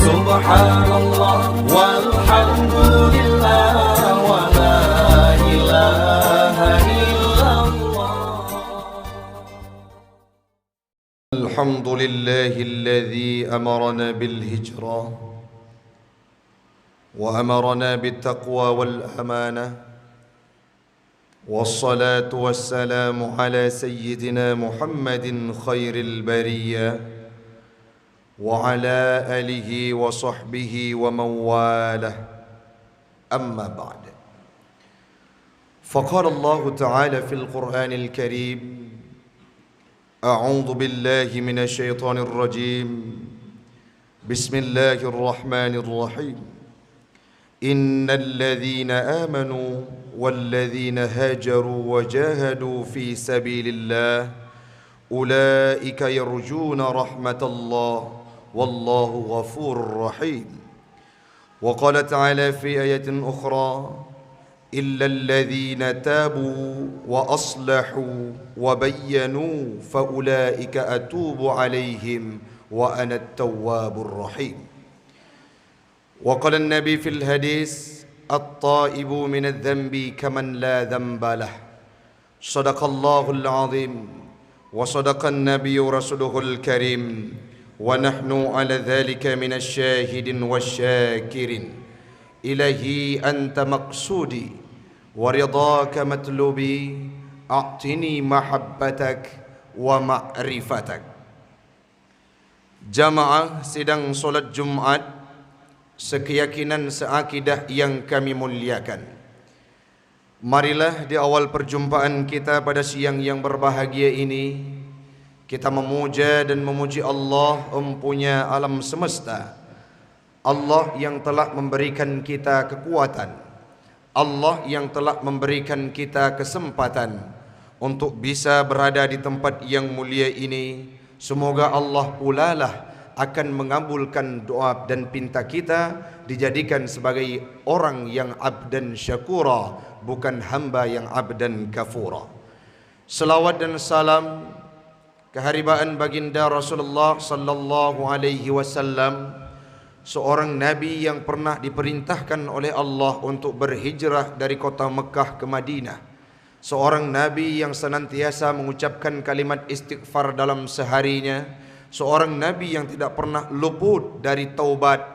Subhanallah walhamdulillah wa la ilaha illallah. Alhamdulillahilladzi amarna bil hijrah wa amarna bit taqwa wal amanah. والصلاة والسلام على سيدنا محمد خير البرية وعلى آله وصحبه ومن والاه أما بعد فقال الله تعالى في القرآن الكريم أعوذ بالله من الشيطان الرجيم بسم الله الرحمن الرحيم إن الذين آمنوا والذين هاجروا وجاهدوا في سبيل الله أولئك يرجون رحمة الله والله غفور رحيم. وقال تعالى في آية أخرى إلا الذين تابوا وأصلحوا وبينوا فأولئك أتوب عليهم وأنا التواب الرحيم. وقال النبي في الحديث الطائب من الذنب كمن لا ذنب له. صدق الله العظيم وصدق النبي رسوله الكريم ونحن على ذلك من الشاهد والشاكرين. إلهي أنت مقصودي ورضاك مطلوبي أعطني محبتك ومعرفتك. Jamaah sidang solat Jumat sekeyakinan seakidah yang kami muliakan, marilah di awal perjumpaan kita pada siang yang berbahagia ini kita memuja dan memuji Allah empunya alam semesta, Allah yang telah memberikan kita kekuatan, Allah yang telah memberikan kita kesempatan untuk bisa berada di tempat yang mulia ini. Semoga Allah pula lah akan mengabulkan doa dan pinta kita dijadikan sebagai orang yang abdan syakura, bukan hamba yang abdan kafura. Selawat dan salam keharibaan baginda Rasulullah sallallahu alaihi wasallam, seorang nabi yang pernah diperintahkan oleh Allah untuk berhijrah dari kota Mekah ke Madinah, seorang nabi yang senantiasa mengucapkan kalimat istighfar dalam seharinya, seorang nabi yang tidak pernah luput dari taubat,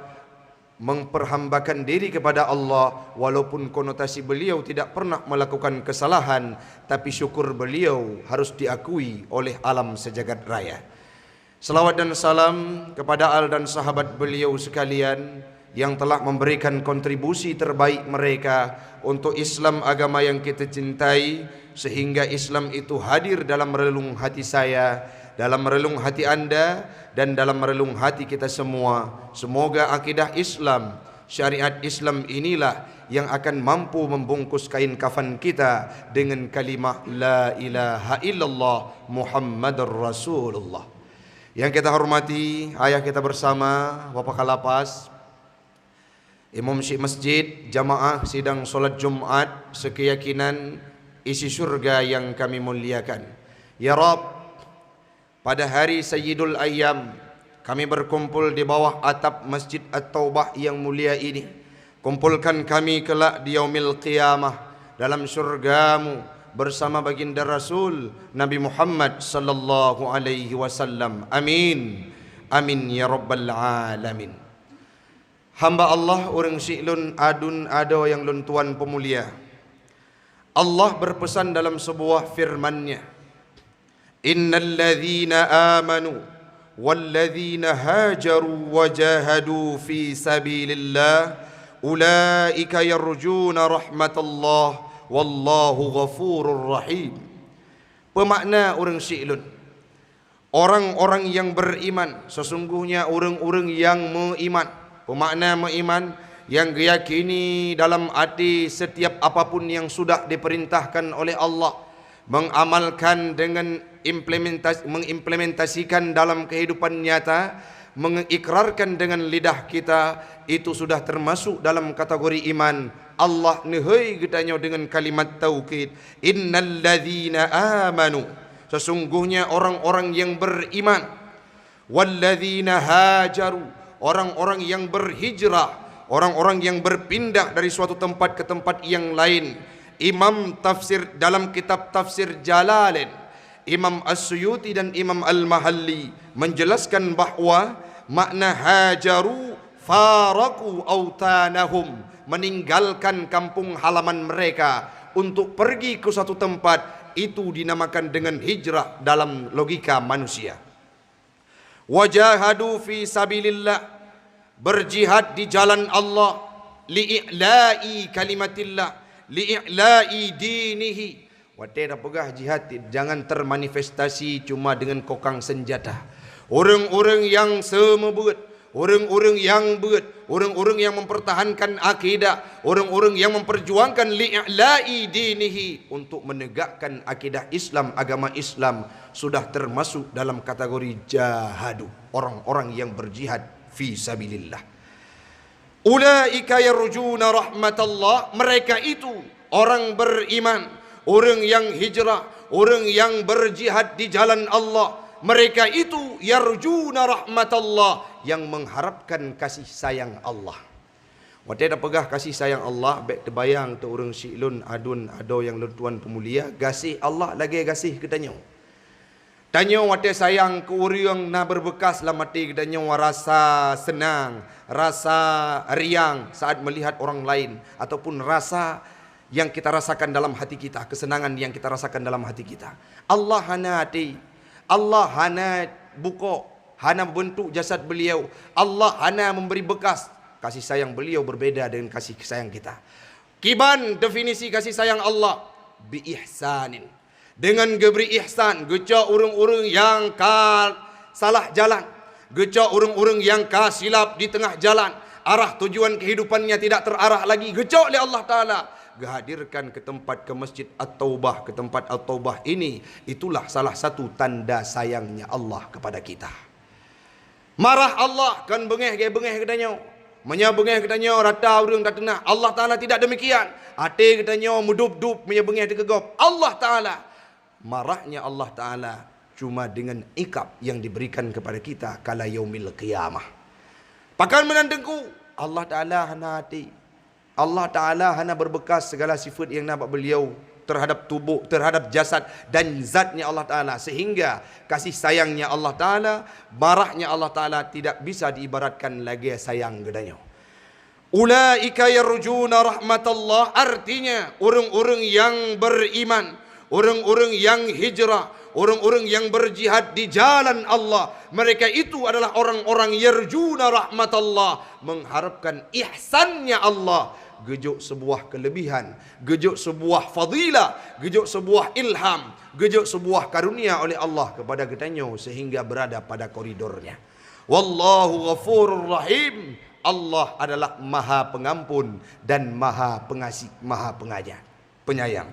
memperhambakan diri kepada Allah walaupun konotasi beliau tidak pernah melakukan kesalahan, tapi syukur beliau harus diakui oleh alam sejagat raya. Selawat dan salam kepada al dan sahabat beliau sekalian yang telah memberikan kontribusi terbaik mereka untuk Islam, agama yang kita cintai, sehingga Islam itu hadir dalam relung hati saya, dalam relung hati anda, dan dalam relung hati kita semua. Semoga akidah Islam, syariat Islam inilah yang akan mampu membungkus kain kafan kita dengan kalimah La ilaha illallah Muhammadur Rasulullah. Yang kita hormati ayah kita bersama, Bapak Kalapas, Imam Syekh Masjid, jamaah sidang solat Jumat sekeyakinan isi surga yang kami muliakan. Ya Rabb, pada hari Sayyidul Ayyam kami berkumpul di bawah atap Masjid At-Taubah yang mulia ini. Kumpulkan kami kelak di yaumil qiyamah dalam syurgamu bersama baginda Rasul Nabi Muhammad sallallahu alaihi wasallam. Amin. Amin ya rabbal alamin. Hamba Allah urang syi'lun adun ado yang lun tuan pemulia. Allah berpesan dalam sebuah firman-Nya, Innal ladzina amanu walladzina hajaru wajahadu fi sabilillah ulaika yarjuna rahmatallah wallahu ghafurur rahim. Pemakna orang syi'lun, orang-orang yang beriman, sesungguhnya orang-orang yang beriman. Pemakna beriman yang diyakini dalam hati setiap apapun yang sudah diperintahkan oleh Allah, mengamalkan dengan mengimplementasikan dalam kehidupan nyata, mengikrarkan dengan lidah kita, itu sudah termasuk dalam kategori iman. Allah nehoi gedanya dengan kalimat taukid, innal ladzina amanu, sesungguhnya orang-orang yang beriman, walladzina hajaru, orang-orang yang berhijrah, orang-orang yang berpindah dari suatu tempat ke tempat yang lain. Imam tafsir dalam kitab tafsir Jalalain, Imam As-Suyuti dan Imam Al-Mahalli menjelaskan bahawa makna hajaru faraku autanahum, meninggalkan kampung halaman mereka untuk pergi ke suatu tempat, itu dinamakan dengan hijrah dalam logika manusia. Wajahadu fi sabilillah, berjihad di jalan Allah, li'i'la'i kalimatillah, li'i'la'i dinihi. Wadah pegah jihad jangan termanifestasi cuma dengan kokang senjata. Orang-orang yang semebut, orang-orang yang berat, orang-orang yang mempertahankan akidah, orang-orang yang memperjuangkan li'la'i dinihi, untuk menegakkan akidah Islam, agama Islam, sudah termasuk dalam kategori jahadu, orang-orang yang berjihad fi sabilillah. Ulaika yarjuna rahmatallah, mereka itu orang beriman, orang yang hijrah, orang yang berjihad di jalan Allah. Mereka itu yarjuna rahmatallah, yang mengharapkan kasih sayang Allah. Waktu dah pegah kasih sayang Allah, baik terbayang tu orang syiklun adun ado yang tuan pemulia, kasih Allah lagi kasih katanya. Tanya waktu sayang ke orang na berbekas dalam hati katanya, rasa senang, rasa riang saat melihat orang lain, ataupun rasa yang kita rasakan dalam hati kita, kesenangan yang kita rasakan dalam hati kita. Allah hana hati, Allah hana buka, hana bentuk jasad beliau, Allah hana memberi bekas. Kasih sayang beliau berbeda dengan kasih sayang kita. Kiban definisi kasih sayang Allah, bi ihsanin, dengan geberi ihsan, geca urung-urung yang salah jalan, geca urung-urung yang silap di tengah jalan, arah tujuan kehidupannya tidak terarah lagi, geca oleh Allah Ta'ala, hadirkan ke tempat, ke masjid At-Taubah, ke tempat At-Taubah ini. Itulah salah satu tanda sayangnya Allah kepada kita. Marah Allah kan bengeh katanya, menyabengeh katanya rata urang tak tenah. Allah Ta'ala tidak demikian. Hati katanya mudup-dup menyabengeh dikegop. Allah Ta'ala, marahnya Allah Ta'ala cuma dengan ikab yang diberikan kepada kita kala yaumil qiyamah. Pakan menandengku, Allah Ta'ala hana hati, Allah Ta'ala hana berbekas segala sifat yang nampak beliau terhadap tubuh, terhadap jasad dan zatnya Allah Ta'ala. Sehingga kasih sayangnya Allah Ta'ala, marahnya Allah Ta'ala tidak bisa diibaratkan lagi sayang gedanya. Ulaika yarjuna rahmatallah, artinya orang-orang yang beriman, orang-orang yang hijrah, orang-orang yang berjihad di jalan Allah, mereka itu adalah orang-orang yarjuna rahmatallah, mengharapkan ihsannya Allah. Gejuk sebuah kelebihan, gejuk sebuah fadilah, gejuk sebuah ilham, gejuk sebuah karunia oleh Allah kepada kitanya sehingga berada pada koridornya. Wallahu ghafurur rahim, Allah adalah maha pengampun dan maha pengasih, maha penyayang.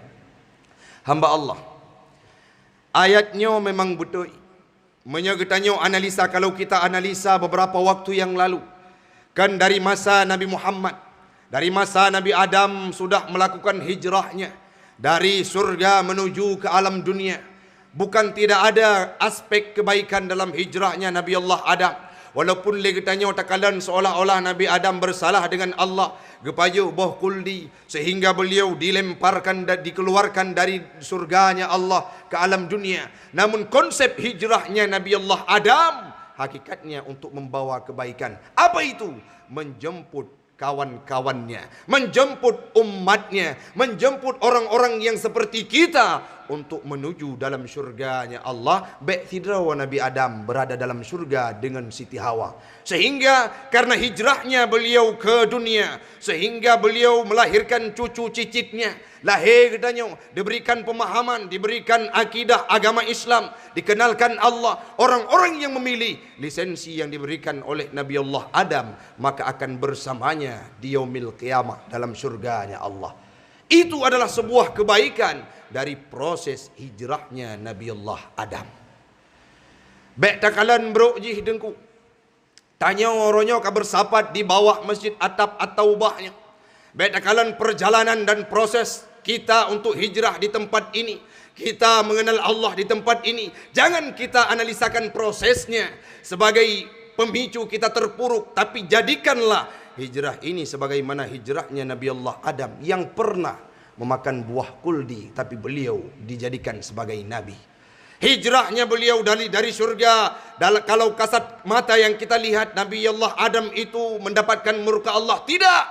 Hamba Allah, ayatnya memang betul. Menyagetanya analisa, kalau kita analisa beberapa waktu yang lalu, kan dari masa Nabi Muhammad, dari masa Nabi Adam sudah melakukan hijrahnya dari surga menuju ke alam dunia. Bukan tidak ada aspek kebaikan dalam hijrahnya Nabi Allah Adam. Walaupun legetanya takalan seolah-olah Nabi Adam bersalah dengan Allah, gepayu boh kuldi, sehingga beliau dilemparkan dan dikeluarkan dari surganya Allah ke alam dunia. Namun konsep hijrahnya Nabi Allah Adam hakikatnya untuk membawa kebaikan. Apa itu? Menjemput kawan-kawannya, menjemput umatnya, menjemput orang-orang yang seperti kita untuk menuju dalam syurganya Allah. Baik Fidrawa Nabi Adam berada dalam syurga dengan Siti Hawa. Sehingga karena hijrahnya beliau ke dunia, sehingga beliau melahirkan cucu cicitnya, lahir katanya, diberikan pemahaman, diberikan akidah agama Islam, dikenalkan Allah. Orang-orang yang memilih lisensi yang diberikan oleh Nabi Allah Adam, maka akan bersamanya di yaumil qiyamah dalam syurganya Allah. Itu adalah sebuah kebaikan dari proses hijrahnya Nabi Allah Adam. Baik takalan bro jih dengku, tanya orangnya kabar sapat di bawah masjid atap At-Taubahnya. Baik takalan perjalanan dan proses kita untuk hijrah di tempat ini, kita mengenal Allah di tempat ini, jangan kita analisakan prosesnya sebagai pemicu kita terpuruk, tapi jadikanlah hijrah ini sebagaimana hijrahnya Nabi Allah Adam yang pernah memakan buah kuldi, tapi beliau dijadikan sebagai nabi. Hijrahnya beliau dari surga. Kalau kasat mata yang kita lihat Nabi Allah Adam itu mendapatkan murka Allah, tidak.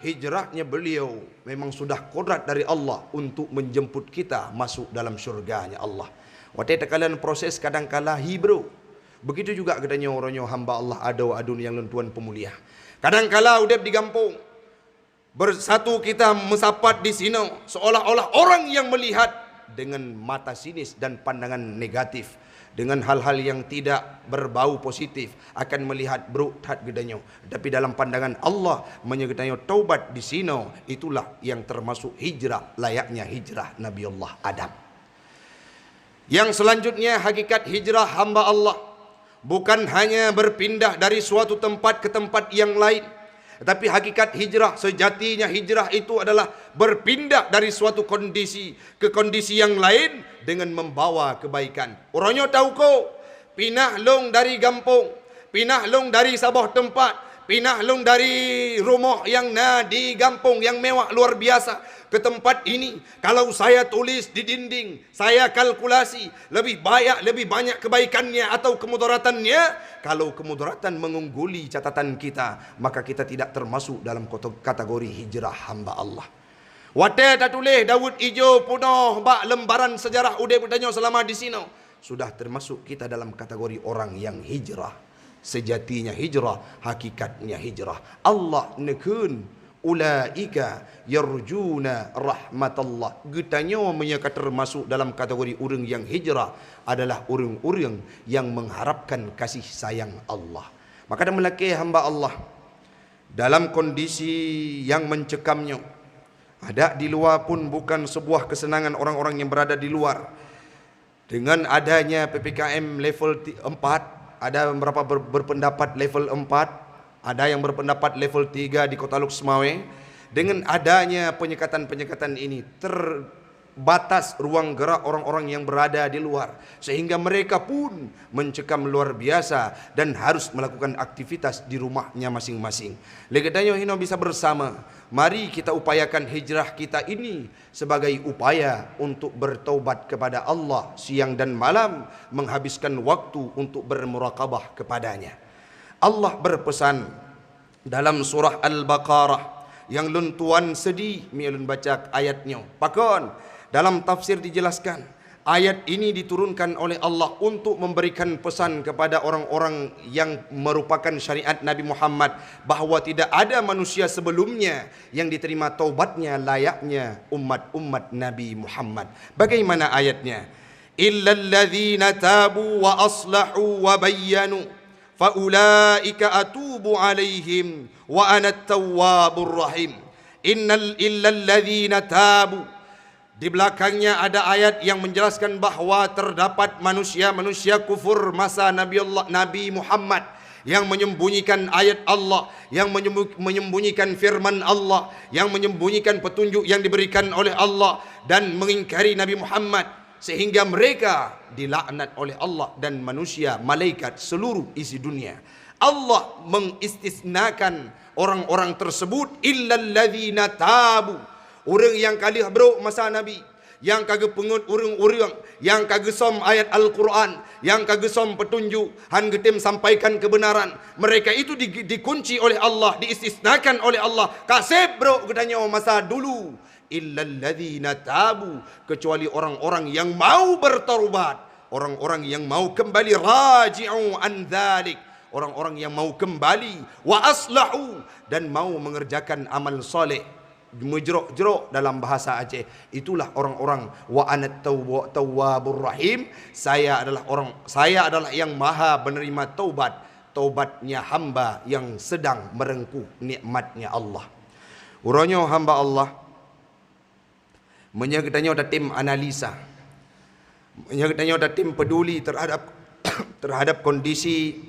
Hijrahnya beliau memang sudah kodrat dari Allah untuk menjemput kita masuk dalam surganya Allah. Waktu kalian proses kadang-kala bro. Begitu juga katanya orangnya hamba Allah adun yang lentuan pemulia. Kadang-kala udah di kampung bersatu kita mesapat di sini seolah-olah orang yang melihat dengan mata sinis dan pandangan negatif, dengan hal-hal yang tidak berbau positif akan melihat bro tat gedanya. Tapi dalam pandangan Allah menyegedanya taubat di sini, itulah yang termasuk hijrah layaknya hijrah Nabi Allah Adam. Yang selanjutnya hakikat hijrah hamba Allah bukan hanya berpindah dari suatu tempat ke tempat yang lain, tapi hakikat hijrah sejatinya hijrah itu adalah berpindah dari suatu kondisi ke kondisi yang lain dengan membawa kebaikan. Orangnya tahu kok, pinah long dari kampung, pinah long dari sebuah tempat, pinah long dari rumah yang di kampung yang mewah luar biasa ke tempat ini. Kalau saya tulis di dinding, saya kalkulasi lebih banyak kebaikannya atau kemudaratannya. Kalau kemudaratan mengungguli catatan kita, maka kita tidak termasuk dalam kategori hijrah hamba Allah. Wate tak tulis Daud ijo punoh bak lembaran sejarah udah bertanya selama di sini, sudah termasuk kita dalam kategori orang yang hijrah. Sejatinya hijrah, hakikatnya hijrah. Allah nekun ulaika yarjuna rahmatallah. Getanya mereka termasuk dalam kategori orang yang hijrah adalah orang-orang yang mengharapkan kasih sayang Allah. Maka dan melaki hamba Allah dalam kondisi yang mencekamnya, ada di luar pun bukan sebuah kesenangan orang-orang yang berada di luar. Dengan adanya PPKM level 4, ada beberapa berpendapat level 4, ada yang berpendapat level 3 di Kota Luxmawe. Dengan adanya penyekatan-penyekatan ini, terbatas ruang gerak orang-orang yang berada di luar, sehingga mereka pun mencekam luar biasa dan harus melakukan aktivitas di rumahnya masing-masing. Legetanya hino bisa bersama, mari kita upayakan hijrah kita ini sebagai upaya untuk bertaubat kepada Allah siang dan malam, menghabiskan waktu untuk bermuraqabah kepadanya. Allah berpesan dalam surah Al-Baqarah yang luntuan sedih mialun baca ayatnya. Pakon dalam tafsir dijelaskan ayat ini diturunkan oleh Allah untuk memberikan pesan kepada orang-orang yang merupakan syariat Nabi Muhammad bahawa tidak ada manusia sebelumnya yang diterima taubatnya layaknya umat-umat Nabi Muhammad. Bagaimana ayatnya? Illal ladzina tabu wa aslahu wa bayyanu faulaika atubu alaihim wa ana at-tawwabur rahim. Illal ladzina tabu. Di belakangnya ada ayat yang menjelaskan bahawa terdapat manusia-manusia kufur masa Nabi Muhammad yang menyembunyikan ayat Allah, yang menyembunyikan firman Allah, yang menyembunyikan petunjuk yang diberikan oleh Allah dan mengingkari Nabi Muhammad, sehingga mereka dilaknat oleh Allah dan manusia, malaikat, seluruh isi dunia. Allah mengistisnakan orang-orang tersebut, illal ladzina tabu. Orang yang kali bro masa Nabi, yang kagak pengut orang-orang yang kagak som ayat Al-Quran, yang kagak som petunjuk, han getim sampaikan kebenaran, mereka itu dikunci oleh Allah, diistisnakan oleh Allah. Kasih bro katanya masa dulu, illal ladzina tabu, kecuali orang-orang yang mau bertaubat, orang-orang yang mau kembali, raji'u an dzalik, orang-orang yang mau kembali, wa aslahu, dan mau mengerjakan amal soleh, menjerok-jerok dalam bahasa Aceh. Itulah orang-orang wa anat tawwabur rahim. Saya adalah yang maha menerima taubatnya hamba yang sedang merengkuh nikmatnya Allah. Uranya hamba Allah menyegedanya ada tim analisa, menyegedanya ada tim peduli terhadap kondisi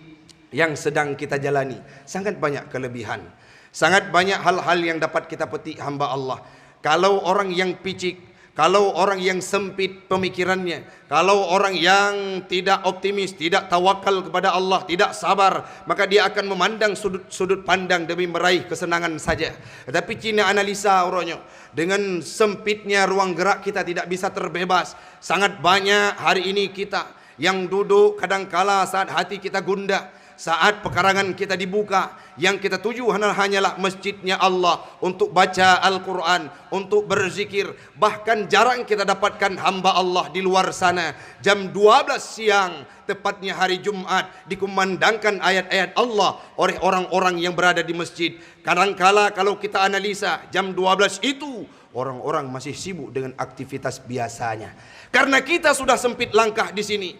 yang sedang kita jalani. Sangat banyak kelebihan, sangat banyak hal-hal yang dapat kita petik hamba Allah. Kalau orang yang picik, kalau orang yang sempit pemikirannya, kalau orang yang tidak optimis, tidak tawakal kepada Allah, tidak sabar, maka dia akan memandang sudut pandang demi meraih kesenangan saja. Tetapi Cina analisa orangnya, dengan sempitnya ruang gerak kita tidak bisa terbebas. Sangat banyak hari ini kita yang duduk kadangkala saat hati kita gundah, saat pekarangan kita dibuka, yang kita tuju hanyalah masjidnya Allah untuk baca Al-Quran, untuk berzikir. Bahkan jarang kita dapatkan hamba Allah di luar sana jam 12 siang, tepatnya hari Jumat, dikumandangkan ayat-ayat Allah oleh orang-orang yang berada di masjid. Kadangkala kalau kita analisa jam 12 itu orang-orang masih sibuk dengan aktivitas biasanya. Karena kita sudah sempit langkah di sini,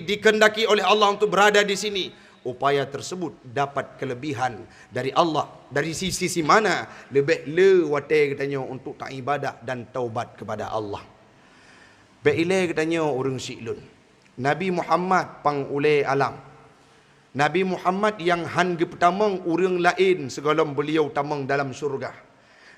dikehendaki oleh Allah untuk berada di sini. Upaya tersebut dapat kelebihan dari Allah. Dari sisi mana? Lebih lewate katanya untuk tak ibadah dan taubat kepada Allah. Beile katanya orang Siklun. Nabi Muhammad pangule alam. Nabi Muhammad yang hangge pertamang orang lain segalom beliau tamang dalam surga.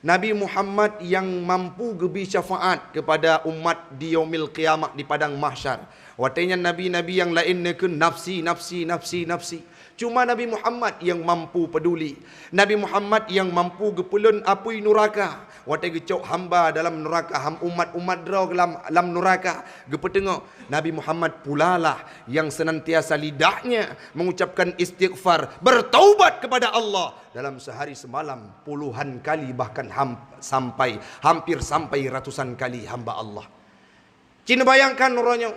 Nabi Muhammad yang mampu gebi syafaat kepada umat di yaumil qiyamah di padang mahsyar. Watanya nabi-nabi yang lain ke nafsi. Cuma Nabi Muhammad yang mampu peduli. Nabi Muhammad yang mampu gepulun apui neraka. Watai gecok hamba dalam neraka, umat-umat draw dalam neraka. Gepetengok Nabi Muhammad pulalah yang senantiasa lidahnya mengucapkan istighfar, bertaubat kepada Allah dalam sehari semalam puluhan kali, bahkan hampir sampai ratusan kali hamba Allah. Cina bayangkan orangnya,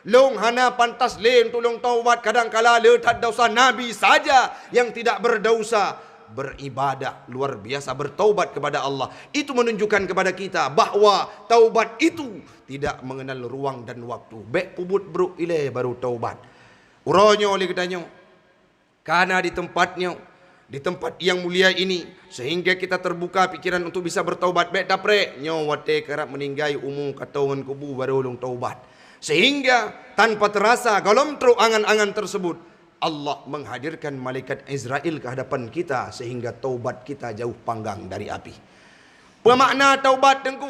long hana pantas len tolong taubat, kadangkala le tak dosa. Nabi saja yang tidak berdosa beribadah luar biasa, bertaubat kepada Allah. Itu menunjukkan kepada kita bahwa taubat itu tidak mengenal ruang dan waktu. Bek pubut bro ile baru taubat. Uronyo oleh katanya, karena di tempat yang mulia ini, sehingga kita terbuka pikiran untuk bisa bertaubat. Bek dapre nyo wate kerap meninggai umum katongan kubu baru ulung taubat. Sehingga tanpa terasa galom tru angan-angan tersebut, Allah menghadirkan malaikat Israel ke hadapan kita sehingga taubat kita jauh panggang dari api. Pemakna taubat tengku.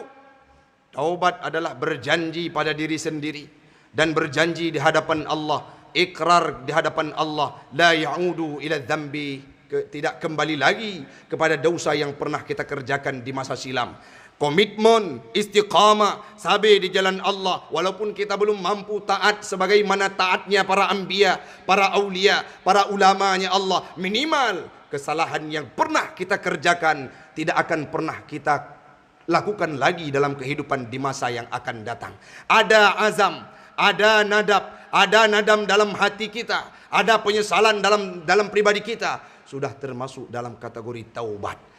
Taubat adalah berjanji pada diri sendiri dan berjanji di hadapan Allah, ikrar di hadapan Allah, la ya'udu ila dzambi, tidak kembali lagi kepada dosa yang pernah kita kerjakan di masa silam. Komitmen, istiqamah, sabar di jalan Allah. Walaupun kita belum mampu taat sebagaimana taatnya para anbiya, para aulia, para ulamanya Allah. Minimal kesalahan yang pernah kita kerjakan tidak akan pernah kita lakukan lagi dalam kehidupan di masa yang akan datang. Ada azam, ada nadam dalam hati kita, ada penyesalan dalam pribadi kita. Sudah termasuk dalam kategori taubat.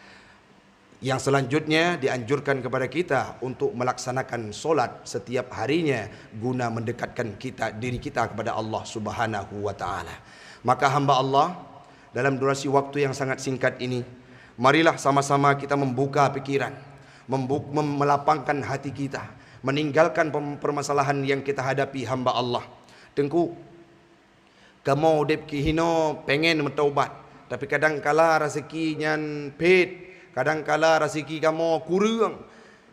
Yang selanjutnya dianjurkan kepada kita untuk melaksanakan solat setiap harinya guna mendekatkan diri kita kepada Allah Subhanahu wa taala. Maka hamba Allah, dalam durasi waktu yang sangat singkat ini, marilah sama-sama kita membuka pikiran, melapangkan hati kita, meninggalkan permasalahan yang kita hadapi hamba Allah. Tengku, kamu dep kihino pengen bertaubat, tapi kadang kala rezeki nyan pet, kadangkala rezeki kamu kurang.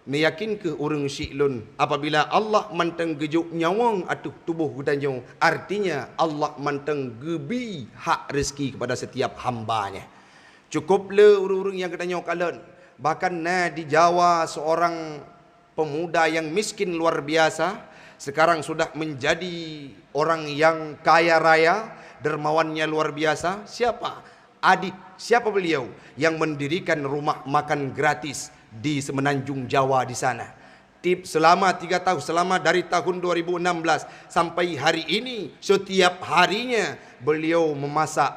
Meyakin ke orang Siklun, apabila Allah manteng gejuk nyawang atuh tubuh gudanyo, artinya Allah manteng gebi hak rezeki kepada setiap hambanya. Cukup le urung-urung yang katanya kalian. Bahkan di Jawa seorang pemuda yang miskin luar biasa sekarang sudah menjadi orang yang kaya raya, dermawannya luar biasa. Siapa? Adik. Siapa beliau? Yang mendirikan rumah makan gratis di Semenanjung Jawa di sana. Selama 3 tahun, selama dari tahun 2016 sampai hari ini, setiap harinya beliau memasak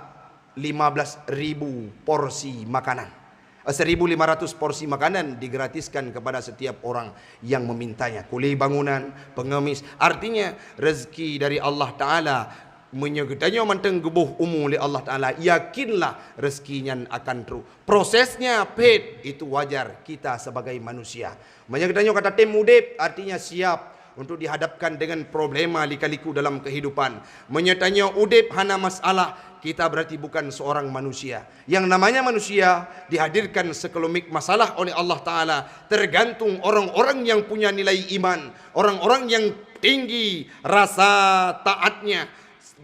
15.000 porsi makanan. 1.500 porsi makanan digratiskan kepada setiap orang yang memintanya. Kuli bangunan, pengemis. Artinya rezeki dari Allah Ta'ala menyegedanya manteng gebuh umum oleh Allah Ta'ala. Yakinlah rezekinya akan terus. Prosesnya pet itu wajar kita sebagai manusia. Menyegedanya kata temudep artinya siap untuk dihadapkan dengan problema lika-liku dalam kehidupan. Menyertanya udip hana masalah, kita berarti bukan seorang manusia. Yang namanya manusia dihadirkan sekelumit masalah oleh Allah Ta'ala, tergantung orang-orang yang punya nilai iman, orang-orang yang tinggi rasa taatnya,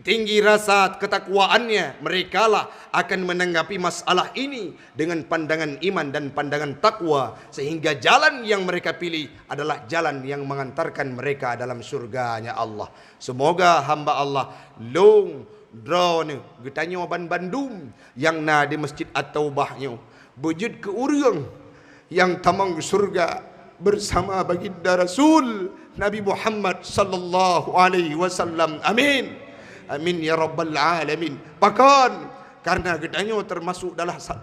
tinggi rasa ketakwaannya, merekalah akan menanggapi masalah ini dengan pandangan iman dan pandangan takwa, sehingga jalan yang mereka pilih adalah jalan yang mengantarkan mereka dalam surganya Allah. Semoga hamba Allah long drone getanya ban Bandung yang na di Masjid At-Taubahnya wujud ke urang yang tamang surga bersama baginda Rasul Nabi Muhammad sallallahu alaihi wasallam. Amin. Amin ya rabbal alamin. Bahkan karena gedanya termasuk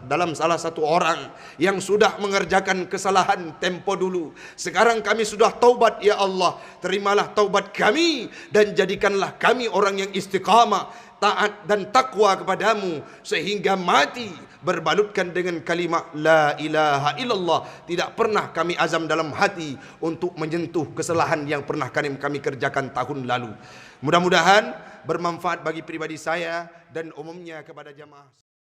dalam salah satu orang yang sudah mengerjakan kesalahan tempo dulu. Sekarang kami sudah taubat ya Allah. Terimalah taubat kami dan jadikanlah kami orang yang istiqamah, taat dan takwa kepadamu, sehingga mati berbalutkan dengan kalimat la ilaha illallah. Tidak pernah kami azam dalam hati untuk menyentuh kesalahan yang pernah kami kerjakan tahun lalu. Mudah-mudahan bermanfaat bagi pribadi saya dan umumnya kepada jamaah.